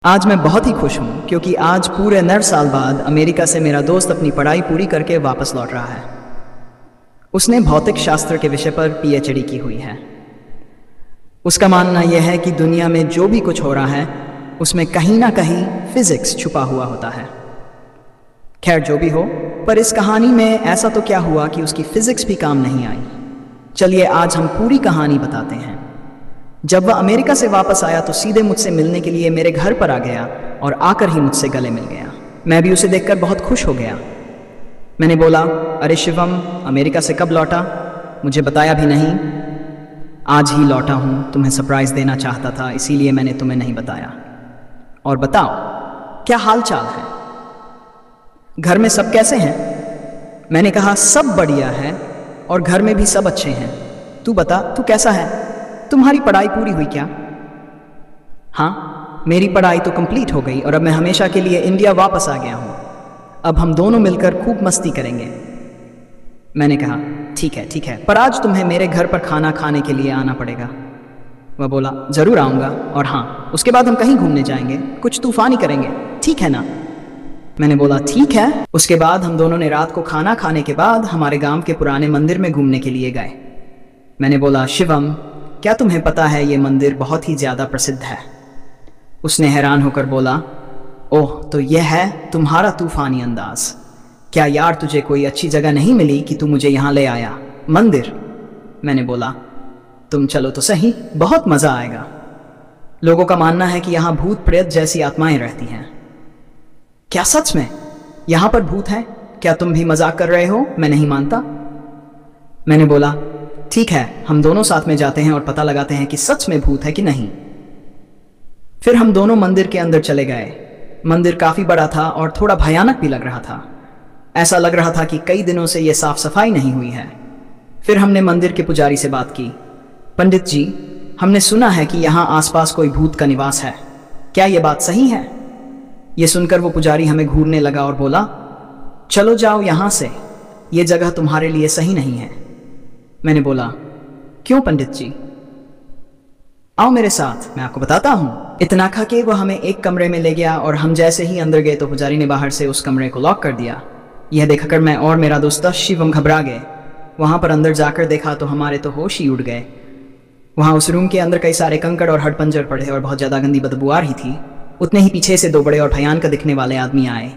आज मैं बहुत ही खुश हूँ क्योंकि आज पूरे 9 साल बाद अमेरिका से मेरा दोस्त अपनी पढ़ाई पूरी करके वापस लौट रहा है। उसने भौतिक शास्त्र के विषय पर पीएचडी की हुई है। उसका मानना यह है कि दुनिया में जो भी कुछ हो रहा है उसमें कहीं ना कहीं फिजिक्स छुपा हुआ होता है। खैर जो भी हो, पर इस कहानी में ऐसा तो क्या हुआ कि उसकी फिजिक्स भी काम नहीं आई। चलिए आज हम पूरी कहानी बताते हैं। जब वह अमेरिका से वापस आया तो सीधे मुझसे मिलने के लिए मेरे घर पर आ गया और आकर ही मुझसे गले मिल गया। मैं भी उसे देखकर बहुत खुश हो गया। मैंने बोला, अरे शिवम, अमेरिका से कब लौटा? मुझे बताया भी नहीं। आज ही लौटा हूँ, तुम्हें सरप्राइज देना चाहता था, इसीलिए मैंने तुम्हें नहीं बताया। और बताओ, क्या हाल चाल है? घर में सब कैसे हैं? मैंने कहा सब बढ़िया है और घर में भी सब अच्छे हैं। तू बता, तू कैसा है? तुम्हारी पढ़ाई पूरी हुई क्या? हाँ, मेरी पढ़ाई तो कंप्लीट हो गई और अब मैं हमेशा के लिए इंडिया वापस आ गया हूँ। अब हम दोनों मिलकर खूब मस्ती करेंगे। मैंने कहा ठीक है, पर आज तुम्हें मेरे घर पर खाना खाने के लिए आना पड़ेगा। वह बोला, जरूर आऊँगा, और हाँ, उसके बाद हम कहीं घूमने जाएंगे, कुछ तूफानी करेंगे, ठीक है ना? मैंने बोला ठीक है। उसके बाद हम दोनों ने रात को खाना खाने के बाद हमारे गांव के पुराने मंदिर में घूमने के लिए गए। मैंने बोला, शिवम, क्या तुम्हें पता है ये मंदिर बहुत ही ज्यादा प्रसिद्ध है? उसने हैरान होकर बोला, ओह, तो यह है तुम्हारा तूफानी अंदाज। क्या यार, तुझे कोई अच्छी जगह नहीं मिली कि तू मुझे यहाँ ले आया? मंदिर? मैंने बोला, तुम चलो तो सही, बहुत मजा आएगा। लोगों का मानना है कि यहाँ भूत प्रेत जैसी आत्माएं रहती हैं। क्या सच में यहाँ पर भूत हैं? क्या तुम भी मजाक कर रहे हो? मैं नहीं मानता। मैंने बोला, ठीक है, हम दोनों साथ में जाते हैं और पता लगाते हैं कि सच में भूत है कि नहीं। फिर हम दोनों मंदिर के अंदर चले गए। मंदिर काफी बड़ा था और थोड़ा भयानक भी लग रहा था। ऐसा लग रहा था कि कई दिनों से यह साफ सफाई नहीं हुई है। फिर हमने मंदिर के पुजारी से बात की, पंडित जी, हमने सुना है कि यहाँ आसपास कोई भूत का निवास है, क्या यह बात सही है? यह सुनकर वो पुजारी हमें घूरने लगा और बोला, चलो जाओ यहाँ से, ये जगह तुम्हारे लिए सही नहीं है। मैंने बोला, क्यों पंडित जी? आओ मेरे साथ, मैं आपको बताता हूँ। इतना कह के वो हमें एक कमरे में ले गया और हम जैसे ही अंदर गए तो पुजारी ने बाहर से उस कमरे को लॉक कर दिया। यह देखकर मैं और मेरा दोस्त शिवम घबरा गए। वहां पर अंदर जाकर देखा तो हमारे तो होश ही उड़ गए। वहां उस रूम के अंदर कई सारे कंकड़ और हड्डपंजर पड़े और बहुत ज्यादा गंदी बदबू आ रही थी। उतने ही पीछे से 2 बड़े और भयानक दिखने वाले आदमी आए।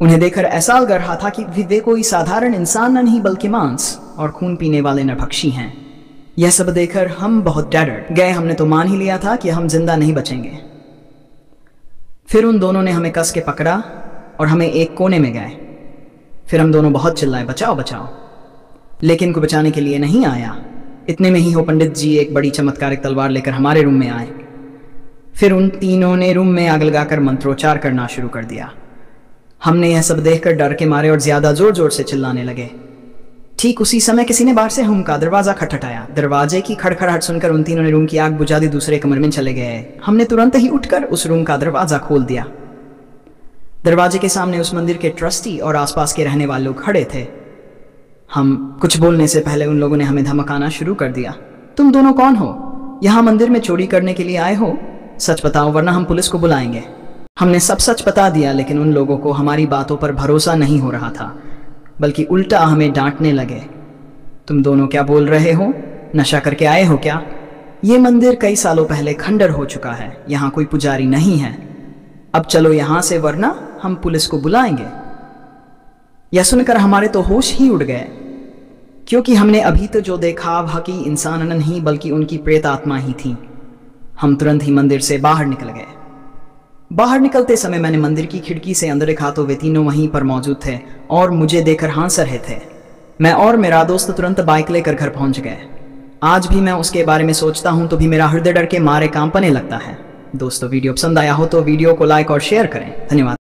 उन्हें देखकर ऐसा लग रहा था कि वे कोई साधारण इंसान नहीं बल्कि मांस और खून पीने वाले नरभक्षी हैं। यह सब देखकर हम बहुत डर गए। हमने तो मान ही लिया था कि हम जिंदा नहीं बचेंगे। फिर उन दोनों ने हमें कस के पकड़ा और हमें एक कोने में गए। फिर हम दोनों बहुत चिल्लाए, बचाओ बचाओ, लेकिन कोई बचाने के लिए नहीं आया। इतने में ही हो पंडित जी एक बड़ी चमत्कारिक तलवार लेकर हमारे रूम में आए। फिर उन तीनों ने रूम में आग लगाकर मंत्रोच्चार करना शुरू कर दिया। हमने यह सब देखकर डर के मारे और ज्यादा जोर जोर से चिल्लाने लगे। ठीक उसी समय किसी ने बाहर से रूम का दरवाजा खटखटाया। दरवाजे की खड़खड़ाहट सुनकर उन तीनों ने रूम की आग बुझा दी, दूसरे कमरे में चले गए। हमने तुरंत ही उठकर उस रूम का दरवाजा खोल दिया। दरवाजे के सामने उस मंदिर के ट्रस्टी और आसपास के रहने वाले लोग खड़े थे। हम कुछ बोलने से पहले उन लोगों ने हमें धमकाना शुरू कर दिया। तुम दोनों कौन हो? यहाँ मंदिर में चोरी करने के लिए आए हो? सच बताओ वरना हम पुलिस को बुलाएंगे। हमने सब सच बता दिया, लेकिन उन लोगों को हमारी बातों पर भरोसा नहीं हो रहा था, बल्कि उल्टा हमें डांटने लगे। तुम दोनों क्या बोल रहे हो? नशा करके आए हो क्या? ये मंदिर कई सालों पहले खंडर हो चुका है, यहाँ कोई पुजारी नहीं है। अब चलो यहाँ से वरना हम पुलिस को बुलाएंगे। यह सुनकर हमारे तो होश ही उड़ गए, क्योंकि हमने अभी तो जो देखा वह कि इंसान नहीं बल्कि उनकी प्रेत आत्मा ही थी। हम तुरंत ही मंदिर से बाहर निकल गए। बाहर निकलते समय मैंने मंदिर की खिड़की से अंदर देखा तो वे तीनों वहीं पर मौजूद थे और मुझे देखकर हंस रहे थे। मैं और मेरा दोस्त तुरंत बाइक लेकर घर पहुंच गए। आज भी मैं उसके बारे में सोचता हूं तो भी मेरा हृदय डर के मारे कांपने लगता है। दोस्तों, वीडियो पसंद आया हो तो वीडियो को लाइक और शेयर करें। धन्यवाद।